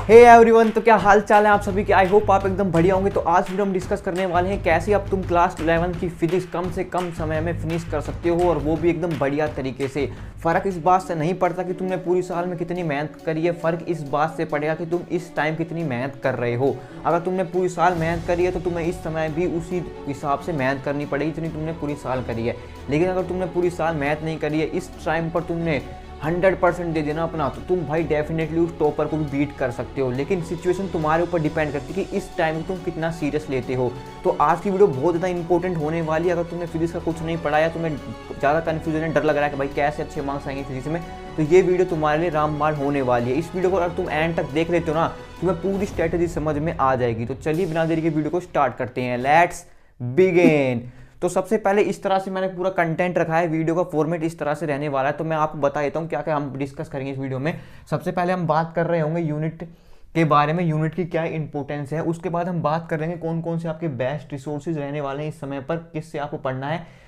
Hey everyone, तो क्या हाल चाल है आप सभी के। आई होप आप एकदम बढ़िया होंगे। तो आज वीडियो हम डिस्कस करने वाले हैं कैसे अब तुम क्लास 11 की फिजिक्स कम से कम समय में फिनिश कर सकते हो, और वो भी एकदम बढ़िया तरीके से। फ़र्क इस बात से नहीं पड़ता कि तुमने पूरी साल में कितनी मेहनत करी है, फ़र्क इस बात से पड़ेगा कि तुम इस टाइम कितनी मेहनत कर रहे हो। अगर तुमने पूरी साल मेहनत करी है तो तुम्हें इस समय भी उसी हिसाब से मेहनत करनी पड़ेगी जितनी तुमने पूरी साल करी है। लेकिन अगर तुमने पूरी साल मेहनत नहीं करी है, इस टाइम पर तुमने 100% दे देना अपना, तो तुम भाई डेफिनेटली उस टॉपर को भी बीट कर सकते हो। लेकिन सिचुएशन तुम्हारे ऊपर डिपेंड करती है कि इस टाइम में तुम कितना सीरियस लेते हो। तो आज की वीडियो बहुत ज़्यादा इंपॉर्टेंट होने वाली है। अगर तुमने फिजिक्स का कुछ नहीं पढ़ा या तुम्हें ज़्यादा कन्फ्यूजन है, डर लग रहा है कि भाई कैसे अच्छे मार्क्स आएंगे फिजिक्स में, तो ये वीडियो तुम्हारे लिए रामबाण होने वाली है। इस वीडियो को अगर तुम एंड तक देख लेते हो ना, तुम्हें पूरी स्ट्रैटेजी समझ में आ जाएगी। तो चलिए बिना देरी के वीडियो को स्टार्ट करते हैं। Let's begin. तो सबसे पहले इस तरह से मैंने पूरा कंटेंट रखा है, वीडियो का फॉर्मेट इस तरह से रहने वाला है। तो मैं आपको बता देता हूँ क्या क्या हम डिस्कस करेंगे इस वीडियो में। सबसे पहले हम बात कर रहे होंगे यूनिट के बारे में, यूनिट की क्या इंपॉर्टेंस है। उसके बाद हम बात करेंगे कौन कौन से आपके बेस्ट रिसोर्सेज रहने वाले हैं इस समय पर, किससे आपको पढ़ना है।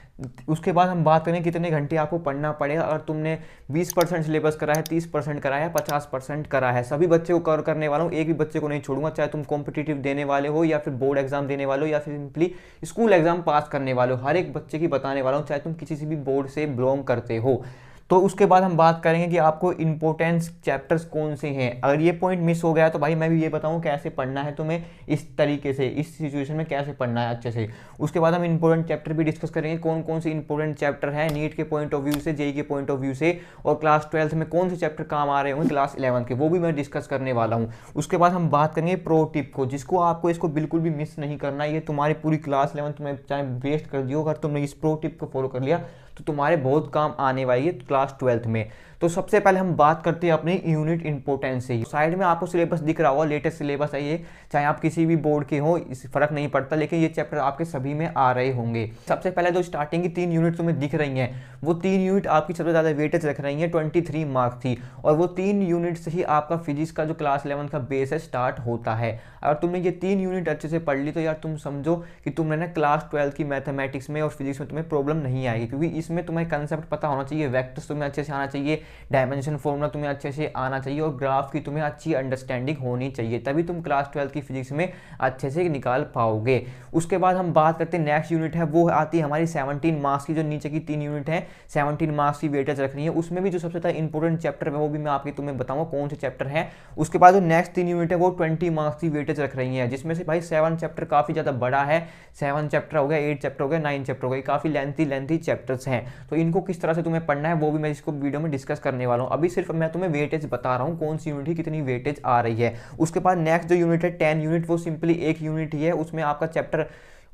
उसके बाद हम बात करें कितने घंटे आपको पढ़ना पड़ेगा। अगर तुमने 20% सिलेबस करा है, 30% करा है, 50% करा है, सभी बच्चे को कवर करने वाला हूँ, एक भी बच्चे को नहीं छोड़ूंगा। चाहे तुम कॉम्पिटिटिव देने वाले हो या फिर बोर्ड एग्जाम देने वाले हो या फिर सिंपली स्कूल एग्जाम पास करने वाले हो, हर एक बच्चे की बताने वाला हूँ, चाहे तुम किसी से भी बोर्ड से बिलोंग करते हो। तो उसके बाद हम बात करेंगे कि आपको इंपॉर्टेंस चैप्टर्स कौन से हैं। अगर ये पॉइंट मिस हो गया तो भाई मैं भी ये बताऊँ कैसे पढ़ना है तुम्हें, इस तरीके से, इस सिचुएशन में कैसे पढ़ना है अच्छे से। उसके बाद हम इंपॉर्टेंट चैप्टर भी डिस्कस करेंगे, कौन कौन से इंपॉर्टेंट चैप्टर हैं नीट के पॉइंट ऑफ व्यू से, जेई के पॉइंट ऑफ व्यू से, और क्लास 12 में कौन से चैप्टर काम आ रहे होंगे क्लास 11 के, वो भी मैं डिस्कस करने वाला हूँ। उसके बाद हम बात करेंगे प्रो टिप को, जिसको आपको इसको बिल्कुल भी मिस नहीं करना। ये तुम्हारी पूरी क्लास 11 तुम्हें चाहे वेस्ट कर दियो, अगर तुमने इस प्रो टिप को फॉलो कर लिया तो तुम्हारे बहुत काम आने वाली है क्लास 12 में। तो सबसे पहले हम बात करते हैं अपनी यूनिट इंपॉर्टेंस से। साइड में आपको सिलेबस दिख रहा होगा, लेटेस्ट सिलेबस है ये, चाहे आप किसी भी बोर्ड के हो, इस फर्क नहीं पड़ता, लेकिन ये चैप्टर आपके सभी में आ रहे होंगे। सबसे पहले जो स्टार्टिंग की 3 यूनिट तुम्हें दिख रही हैं, वो 3 यूनिट आपकी सबसे ज़्यादा वेटेज रख रही हैं, 23 मार्क्स थी, और वो 3 यूनिट से ही आपका फिजिक्स का जो क्लास 11 का बेस है स्टार्ट होता है। अगर तुमने ये 3 यूनिट अच्छे से पढ़ ली तो यार तुम समझो कि तुमने ना क्लास 12 की मैथमेटिक्स में और फिजिक्स में तुम्हें प्रॉब्लम नहीं आएगी, क्योंकि इसमें तुम्हें कंसेप्ट पता होना चाहिए, वेक्टर्स तुम्हें अच्छे से आना चाहिए, डायमेंशन फॉर्मूला तुम्हें अच्छे से आना चाहिए, और ग्राफ की तुम्हें अच्छी अंडरस्टैंडिंग होनी चाहिए, तभी तुम क्लास 12 की फिजिक्स में अच्छे से निकाल पाओगे। उसके बाद हम बात करते हैं नेक्स्ट यूनिट है, वो आती है हमारी 17 मार्क्स की। जो नीचे की 3 यूनिट है 17 मार्क्स की वेटेज रखनी है, उसमें भी जो सबसे ज़्यादा इंपॉर्टेंट चैप्टर है वो भी मैं आपके तुम्हें बताऊंगा कौन से चैप्टर हैं। उसके बाद जो नेक्स्ट 3 यूनिट है वो 20 मार्क्स की वेटेज रख रही है, जिसमें से भाई 7 चैप्टर काफ़ी ज़्यादा बड़ा है, 7 चैप्टर हो गया, 8 चैप्टर हो गया, 9 चैप्टर हो गया, काफ़ी लेंथी चैप्टर्स हैं। तो इनको किस तरह से तुम्हें पढ़ना है वो भी मैं इसको वीडियो में डिस्कस करने वाला हूँ। अभी सिर्फ मैं तुम्हें वेटेज बता रहा हूँ, कौन सी यूनिट की कितनी वेटेज आ रही है। उसके बाद नेक्स्ट जो यूनिट है 10 यूनिट, वो सिंपली एक यूनिट ही है, उसमें आपका चैप्टर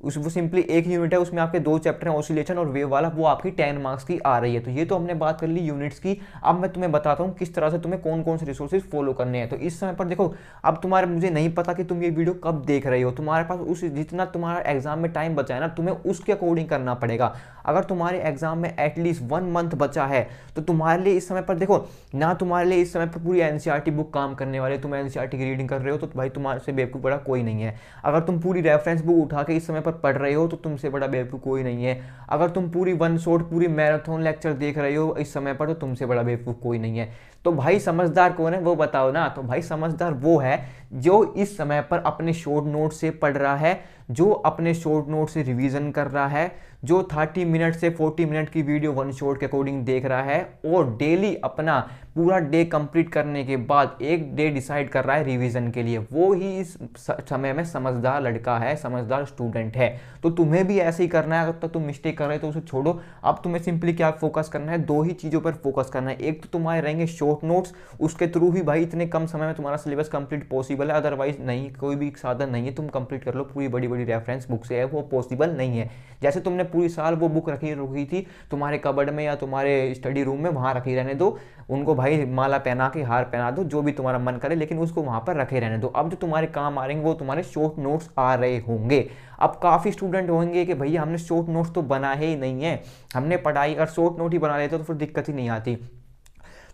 वो सिंपली एक यूनिट है, उसमें आपके 2 चैप्टर हैं, ऑसिलेशन और वेव वाला, वो आपकी 10 मार्क्स की आ रही है। तो ये तो हमने बात कर ली यूनिट्स की। अब मैं तुम्हें बताता हूँ किस तरह से तुम्हें कौन कौन से रिसोर्सेज फॉलो करने हैं। तो इस समय पर देखो, अब तुम्हारे, मुझे नहीं पता कि तुम ये वीडियो कब देख रहे हो, तुम्हारे पास उस जितना तुम्हारा एग्जाम में टाइम बचा है ना, तुम्हें उसके अकॉर्डिंग करना पड़ेगा। अगर तुम्हारे एग्जाम में एटलीस्ट 1 मंथ बचा है तो तुम्हारे लिए इस समय पर देखो ना, तुम्हारे लिए इस समय पर पूरी एनसीईआरटी बुक काम करने वाले, तुम एनसीईआरटी की रीडिंग कर रहे हो तो भाई तुम्हारे से बेवकूफ़ बड़ा कोई नहीं है। अगर तुम पूरी रेफरेंस बुक उठा के इस समय पर पढ़ रहे हो तो तुमसे बड़ा बेवकूफ़ कोई नहीं है। अगर तुम पूरी वन शॉट पूरी मैराथन लेक्चर देख रहे हो इस समय पर तो तुमसे बड़ा बेवकूफ़ कोई नहीं है। तो भाई समझदार कौन है वो बताओ ना। तो भाई समझदार वो है जो इस समय पर अपने शॉर्ट नोट से पढ़ रहा है, जो अपने शॉर्ट नोट से रिवीजन कर रहा है, जो 30 मिनट से 40 मिनट की वीडियो वन शॉट के अकॉर्डिंग देख रहा है, और डेली अपना पूरा डे कंप्लीट करने के बाद एक डे डिसाइड कर रहा है रिवीजन के लिए, वो ही इस समय में समझदार लड़का है, समझदार स्टूडेंट है। तो तुम्हें भी ऐसे ही करना है। अगर तक तुम मिस्टेक कर रहे हो तो उसे छोड़ो। अब तुम्हें सिंपली क्या फोकस करना है, 2 ही चीज़ों पर फोकस करना है। एक तो तुम्हारे रहेंगे शॉर्ट नोट्स, उसके थ्रू ही भाई इतने कम समय में तुम्हारा सिलेबस कंप्लीट पॉसिबल है, अदरवाइज नहीं, कोई भी साधन नहीं है तुम कंप्लीट कर लो पूरी बड़ी बड़ी रेफरेंस बुक से, है वो पॉसिबल नहीं है। जैसे तुमने पूरी साल वो बुक रुकी थी तुम्हारे कबर्ड में या तुम्हारे स्टडी रूम में, वहाँ रखी रहने दो उनको भाई, माला पहना के हार पहना दो, जो भी तुम्हारा मन करे, लेकिन उसको वहाँ पर रखे रहने दो। अब जो तुम्हारे काम आ रहे हैं वो तुम्हारे शॉर्ट नोट्स आ रहे होंगे। अब काफ़ी स्टूडेंट होंगे कि भैया हमने शॉर्ट नोट्स तो बनाए ही नहीं है, हमने पढ़ाई अगर शॉर्ट नोट ही बना लेते तो फिर दिक्कत ही नहीं आती।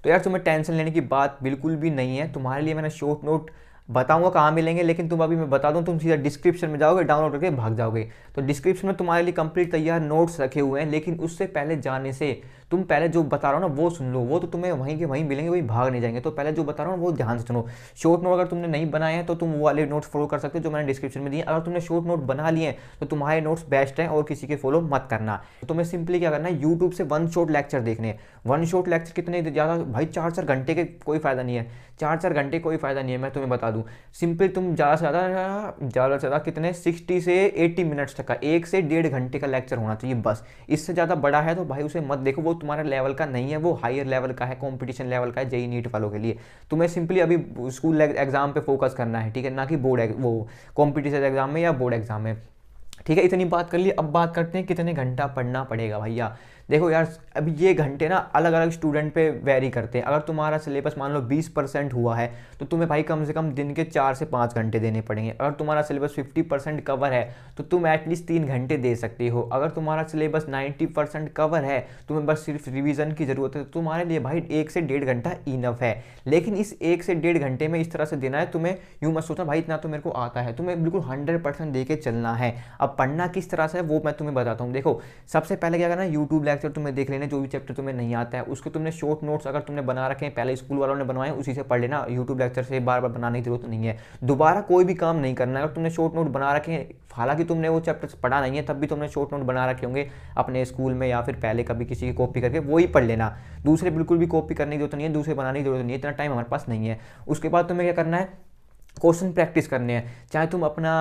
तो यार तुम्हें टेंशन लेने की बात बिल्कुल भी नहीं है। तुम्हारे लिए मैंने शॉर्ट नोट बताऊंगा कहाँ मिलेंगे, लेकिन तुम अभी मैं बता दूं, तुम सीधा डिस्क्रिप्शन में जाओगे, डाउनलोड करके भाग जाओगे। तो डिस्क्रिप्शन में तुम्हारे लिए कंप्लीट तैयार नोट्स रखे हुए हैं, लेकिन उससे पहले जाने से तुम पहले जो बता रहा हूँ ना वो सुन लो, वो तो तुम्हें वहीं के वहीं मिलेंगे, वहीं भाग नहीं जाएंगे। तो पहले जो बता रहा हूँ वो ध्यान से सुनो। शॉर्ट नोट अगर तुमने नहीं बनाए हैं तो तुम वो वाले नोट्स फॉलो कर सकते हो जो मैंने डिस्क्रिप्शन में दिए। अगर तुमने शॉर्ट नोट बना लिए हैं तो तुम्हारे नोट्स बेस्ट हैं और किसी के फॉलो मत करना। तो तुम्हें सिंपली क्या करना है, यूट्यूब से वन शॉट लेक्चर देखने हैं। वन शॉट लेक्चर कितने ज़्यादा भाई, 4-4 घंटे के कोई फ़ायदा नहीं है, 4-4 घंटे कोई फ़ायदा नहीं है, मैं तुम्हें बता दूं। सिंपल तुम ज़्यादा कितने 60 से 80 मिनट्स तक का, 1 से 1.5 घंटे का लेक्चर होना चाहिए बस। इससे ज़्यादा बड़ा है तो भाई उसे मत देखो, वो तुम्हारे लेवल का नहीं है, वो हायर लेवल का है, कंपटीशन लेवल का है जेई नीट वालों के लिए। तुम्हें सिंपली अभी स्कूल एग्जाम पे फोकस करना है, ठीक है, ना कि बोर्ड वो कॉम्पिटिशन एग्जाम में या बोर्ड एग्जाम में। ठीक है, इतनी बात कर ली। अब बात करते हैं कितने घंटा पढ़ना पड़ेगा भैया। देखो यार, अभी ये घंटे ना अलग अलग स्टूडेंट पे वेरी करते हैं। अगर तुम्हारा सिलेबस मान लो 20% हुआ है तो तुम्हें भाई कम से कम दिन के 4 से 5 घंटे देने पड़ेंगे। अगर तुम्हारा सिलेबस 50% कवर है तो तुम एटलीस्ट 3 घंटे दे सकते हो। अगर तुम्हारा सिलेबस 90% कवर है, तुम्हें बस सिर्फ रिवीजन की ज़रूरत है, तो तुम्हारे लिए भाई 1 से 1.5 घंटा इनफ है। लेकिन इस 1 से 1.5 घंटे में इस तरह से देना है, तुम्हें यूँ मत सोचना भाई इतना तो मेरे को आता है, तुम्हें बिल्कुल 100% दे के चलना है। अब पढ़ना किस तरह से है वो मैं तुम्हें बताता हूँ। देखो, सबसे पहले क्या करना है, यूट्यूब लेक्चर तुम्हें देख लेना, जो भी चैप्टर तुम्हें नहीं आता है उसके तुमने शॉर्ट नोट्स अगर तुमने बना रखे हैं, पहले स्कूल वालों ने बनवाए, उसी से पढ़ लेना। यूट्यूब लेक्चर से बार बार बनाने की जरूरत नहीं है, दोबारा कोई भी काम नहीं करना है। अगर तुमने शॉर्ट नोट बना रखे हैं, हालांकि तुमने वो चैप्टर पढ़ा नहीं है, तब भी तुमने शॉर्ट नोट बना रखे होंगे अपने स्कूल में या फिर पहले कभी किसी की कॉपी करके, वो ही पढ़ लेना। दूसरे बिल्कुल भी कॉपी करने की जरूरत नहीं है, दूसरे बनाने की जरूरत नहीं है, इतना टाइम हमारे पास नहीं है। उसके बाद तुम्हें क्या करना है, क्वेश्चन प्रैक्टिस करने हैं। चाहे तुम अपना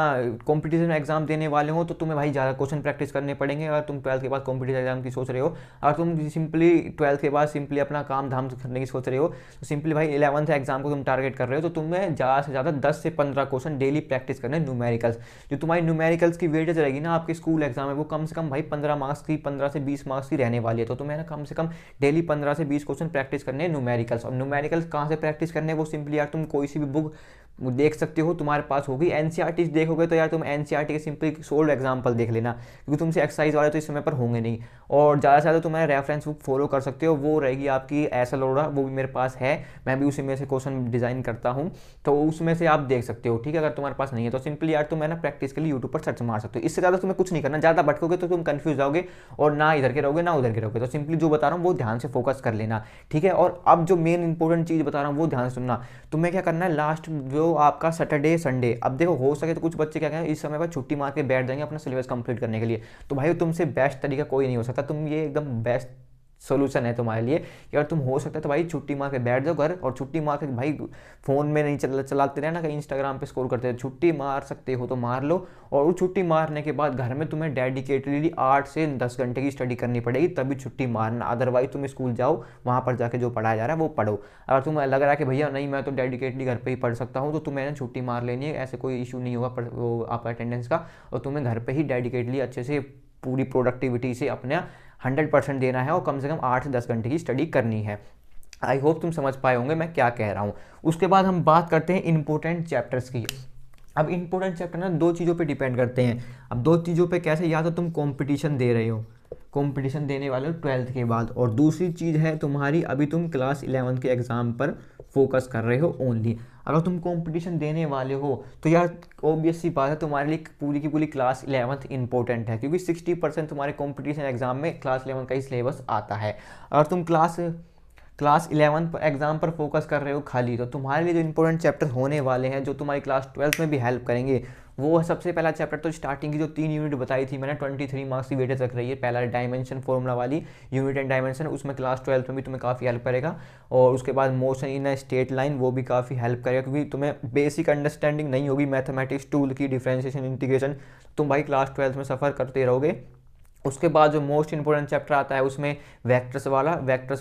कॉम्पिटिशन एग्जाम देने वाले हो तो तुम्हें भाई ज़्यादा क्वेश्चन प्रैक्टिस करने पड़ेंगे। अगर तुम 12th के बाद कॉम्पिटिशन एग्जाम की सोच रहे हो, अगर तुम सिंपली 12th के बाद सिंपली अपना काम धाम करने की सोच रहे हो, तो सिंपली भाई 11th एग्जाम को तुम टारगेट कर रहे हो, तो तुम्हें ज़्यादा से ज़्यादा 10 से 15 क्वेश्चन डेली प्रैक्टिस करने हैं। न्यूमेरिकल्स, जो तुम्हारी न्यूमेरिकल्स की वेटेज रहेगी ना आपके स्कूल एग्जाम में, वो कम से कम भाई 15 मार्क्स की, 15 से 20 मार्क्स की रहने वाली है। तो तुम्हें ना कम से कम डेली 15 से 20 क्वेश्चन प्रैक्टिस करने हैं न्यूमेरिकल्स। और न्यूमेरिकल्स कहाँ से प्रैक्टिस करने हैं, वो सिंपली यार तुम कोई सी भी बुक देख सकते हो, तुम्हारे पास होगी। एनसीईआरटी देखोगे तो यार तुम एनसीईआरटी के सिंपली सोल्व एग्जाम्पल देख लेना, क्योंकि तुमसे एक्सरसाइज वाले तो इस समय पर होंगे नहीं। और ज़्यादा से ज़्यादा तुम्हारे रेफरेंस बुक फॉलो कर सकते हो, वो रहेगी आपकी एस एल अरोड़ा, वो भी मेरे पास है, मैं भी उसी में से क्वेश्चन डिज़ाइन करता हूँ, तो उसमें से आप देख सकते हो। ठीक है, अगर तुम्हारे पास नहीं है तो सिंपली यार तुम है ना प्रैक्टिस के लिए यूट्यूब पर सर्च मार सकते हो। इससे ज़्यादा तुम्हें कुछ नहीं करना, ज़्यादा भटकोगे तो तुम कन्फ्यूज जाओगे और ना इधर के रहोगे ना उधर के रहोगे। तो सिंपली जो बता रहा हूँ वो ध्यान से फोकस कर लेना, ठीक है। और अब जो मेन इंपॉर्टेंट चीज़ बता रहा हूँ वो ध्यान से सुनना। तुम्हें क्या करना है, लास्ट जो आपका सैटरडे संडे, अब देखो हो सके तो कुछ बच्चे क्या कहें इस समय पर छुट्टी मार के बैठ जाएंगे अपना सिलेबस कंप्लीट करने के लिए, तो भाई तुमसे बेस्ट तरीका कोई नहीं हो सकता। तुम ये एकदम बेस्ट सोल्यूशन है तुम्हारे लिए कि अगर तुम हो सकता है तो भाई छुट्टी मार के बैठ जाओ घर, और छुट्टी मार के भाई फ़ोन में नहीं चलाते रहना, कहीं इंस्टाग्राम पे स्क्रॉल करते हैं। छुट्टी मार सकते हो तो मार लो, और वो छुट्टी मारने के बाद घर में तुम्हें डेडिकेटली 8 से 10 घंटे की स्टडी करनी पड़ेगी, तभी छुट्टी मारना। अदरवाइज तुम स्कूल जाओ, वहाँ पर जाके जो पढ़ाया जा रहा है वो पढ़ो। अगर तुम्हें लग रहा है कि भैया नहीं मैं तो डेडिकेटली घर पर ही पढ़ सकता हूँ, तो तुम्हें ना छुट्टी मार लेनी है, ऐसे कोई इशू नहीं होगा वो आपका अटेंडेंस का, और तुम्हें घर पर ही डेडिकेटली अच्छे से पूरी प्रोडक्टिविटी से अपने 100% देना है, और कम से कम 8 से 10 घंटे की स्टडी करनी है। आई होप तुम समझ पाए होंगे मैं क्या कह रहा हूँ। उसके बाद हम बात करते हैं इंपॉर्टेंट चैप्टर्स की। अब इंपॉर्टेंट चैप्टर ना 2 चीज़ों पे डिपेंड करते हैं। अब 2 चीज़ों पे कैसे, या तो तुम कंपटीशन दे रहे हो, कंपटीशन देने वाले हो 12th के बाद, और दूसरी चीज़ है तुम्हारी अभी तुम क्लास 11th के एग्ज़ाम पर फोकस कर रहे हो ओनली। अगर तुम कंपटीशन देने वाले हो तो यार ऑब्वियस सी बात है तुम्हारे लिए पूरी की पूरी क्लास 11th इंपॉर्टेंट है, क्योंकि 60% तुम्हारे कंपटीशन एग्जाम में क्लास 11 का ही सिलेबस आता है। अगर तुम क्लास 11 एग्जाम पर फोकस कर रहे हो खाली, तो तुम्हारे लिए जो इंपॉर्टेंट चैप्टर होने वाले हैं, जो तुम्हारी क्लास 12th में भी हेल्प करेंगे, वो सबसे पहला चैप्टर तो स्टार्टिंग की जो 3 यूनिट बताई थी मैंने, 23 मार्क्स की वेटेज रख रही है। पहला डायमेंशन फॉर्मूला वाली यूनिट एंड डायमेंशन, उसमें क्लास 12th में भी तुम्हें काफ़ी हेल्प करेगा। और उसके बाद motion in a straight line, वो भी काफ़ी हेल्प करेगा, क्योंकि तुम्हें बेसिक अंडरस्टैंडिंग नहीं होगी मैथमेटिक्स टूल की, डिफरेंशिएशन, इंटीग्रेशन, तुम भाई क्लास 12th में सफ़र करते रहोगे। उसके बाद जो मोस्ट इंपॉर्टेंट चैप्टर आता है उसमें वेक्टर्स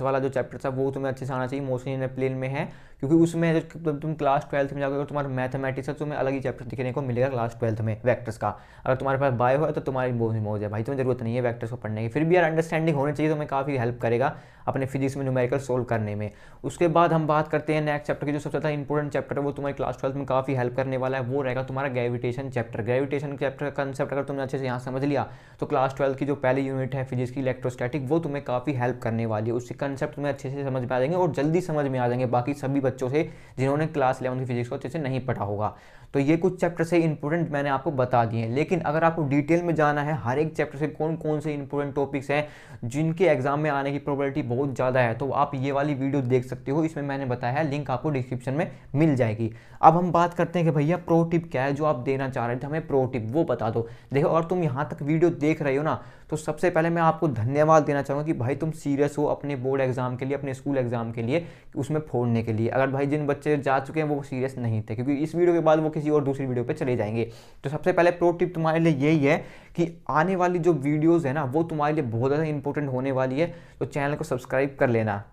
वाला जो चैप्टर था वो तुम्हें अच्छे से आना चाहिए, मोशन इन ए प्लेन में है, क्योंकि उसमें जब तुम क्लास 12th में जाओगे तुम्हारा मैथमेटिक्स है, तुम्हें अलग ही चैप्टर दिखने को मिलेगा क्लास 12th में वेक्टर्स का। अगर तुम्हारे पास बायो है तो तुम्हारी मौज है भाई, तुम्हें जरूरत नहीं है वेक्टर्स को पढ़ने की, फिर भी यार अंडरस्टैंडिंग होनी चाहिए, तुम्हें काफ़ी हेल्प करेगा अपने फिजिक्स में न्यूमेरिकल सोल्व करने में। उसके बाद हम बात करते हैं नेक्स्ट चैप्टर की, जो सबसे ज़्यादा इंपॉर्टेंट चैप्टर है वो तुम्हारी क्लास 12th में काफ़ी हेल्प करने वाला है, वो रहेगा तुम्हारा ग्रेविटेशन चैप्टर। ग्रेविटेशन चैप्टर का कंसेप्ट अगर तुमने अच्छे से यहाँ समझ लिया तो क्लास 12th की जो पहली यूनिट है फिजिक्स की इलेक्ट्रोस्टैटिक, वो तुम्हें काफ़ी हेल्प करने वाली है। उसके कंसेप्ट तुम्हें अच्छे से समझ में आ जाएंगे और जल्दी समझ में आ जाएंगे बाकी सभी बच्चों से जिन्होंने क्लास 11 की फिजिक्स को अच्छे से नहीं पढ़ा होगा। तो ये कुछ चैप्टर से इंपॉर्टेंट मैंने आपको बता दिए हैं, लेकिन अगर आपको डिटेल में जाना है हर एक चैप्टर से कौन कौन से इंपॉर्टेंट टॉपिक्स हैं जिनके एग्जाम में आने की प्रोबेबिलिटी बहुत ज़्यादा है, तो आप ये वाली वीडियो देख सकते हो। इसमें मैंने बताया है, लिंक आपको डिस्क्रिप्शन में मिल जाएगी। अब हम बात करते हैं कि भैया प्रो टिप क्या है जो आप देना चाह रहे थे, हमें प्रो टिप वो बता दो। देखो, और तुम यहाँ तक वीडियो देख रहे हो ना, तो सबसे पहले मैं आपको धन्यवाद देना चाहूँगा कि भाई तुम सीरियस हो अपने बोर्ड एग्जाम के लिए, अपने स्कूल एग्जाम के लिए, उसमें फोड़ने के लिए। अगर भाई जिन बच्चे जा चुके हैं वो सीरियस नहीं थे, क्योंकि इस वीडियो के बाद वो किसी और दूसरी वीडियो पे चले जाएंगे। तो सबसे पहले प्रो टिप तुम्हारे लिए यही है कि आने वाली जो वीडियोस है ना वो तुम्हारे लिए बहुत ज़्यादा इंपॉर्टेंट होने वाली है, तो चैनल को सब्सक्राइब कर लेना।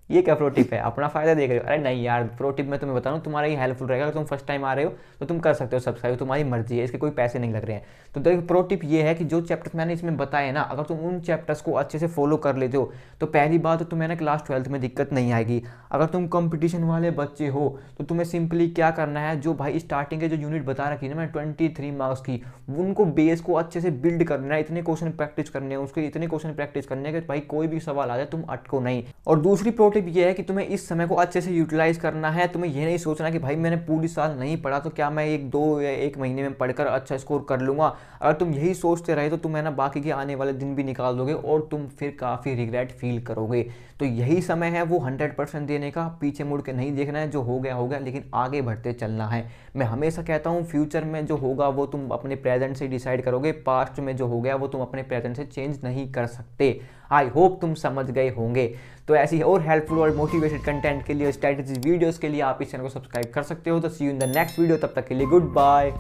ये क्या प्रो टिप है, अपना फायदा देख रहे हो? अरे नहीं यार, प्रो टिप मैं तुम्हें बताऊं तुम्हारा ही हेल्पफुल रहेगा। अगर तुम फर्स्ट टाइम आ रहे हो तो तुम कर सकते हो सब्सक्राइब, तुम्हारी मर्जी है, इसके कोई पैसे नहीं लग रहे हैं। तो देखो, प्रो टिप ये है कि जो चैप्टर्स मैंने इसमें बताए ना, अगर तुम उन चैप्टर्स को अच्छे से फॉलो कर लेते हो तो पहली बात तो तुम्हें ना क्लास 12 में दिक्कत नहीं आएगी। अगर तुम कंपटीशन वाले बच्चे हो तो तुम्हें सिंपली क्या करना है, जो भाई स्टार्टिंग के जो यूनिट बता रखी है ना मैं 23 मार्क्स की, उनको बेस को अच्छे से बिल्ड करना है, इतने क्वेश्चन प्रैक्टिस करने हैं, उसके इतने क्वेश्चन प्रैक्टिस करने हैं कि भाई कोई भी सवाल आ जाए तुम अटको नहीं। और दूसरी प्रो टिप ये है कि तुम्हें इस समय को अच्छे से यूटिलाइज करना है। तुम्हें ये नहीं सोचना कि भाई मैंने पूरी साल नहीं पढ़ा तो क्या मैं 1-2 या 1 महीने में पढ़कर अच्छा स्कोर कर लूँगा। अगर तुम यही सोचते रहे तो तुम है ना बाकी के आने वाले दिन भी निकाल दोगे और तुम फिर काफ़ी रिग्रेट फील करोगे। तो यही समय है वो 100% देने का, पीछे मुड़ के नहीं देखना है, जो हो गया लेकिन आगे बढ़ते चलना है। मैं हमेशा कहता हूँ फ्यूचर में जो होगा वो तुम अपने प्रेजेंट से डिसाइड करोगे, पास्ट में जो हो गया वो तुम अपने प्रेजेंट से चेंज नहीं कर सकते। आई होप तुम समझ गए होंगे। तो ऐसी और हेल्पफुल और मोटिवेटेड कंटेंट के लिए, स्ट्रैटेजी वीडियोस के लिए आप इस चैनल को सब्सक्राइब कर सकते हो। तो see you in the next video, तब तक के लिए गुड बाय।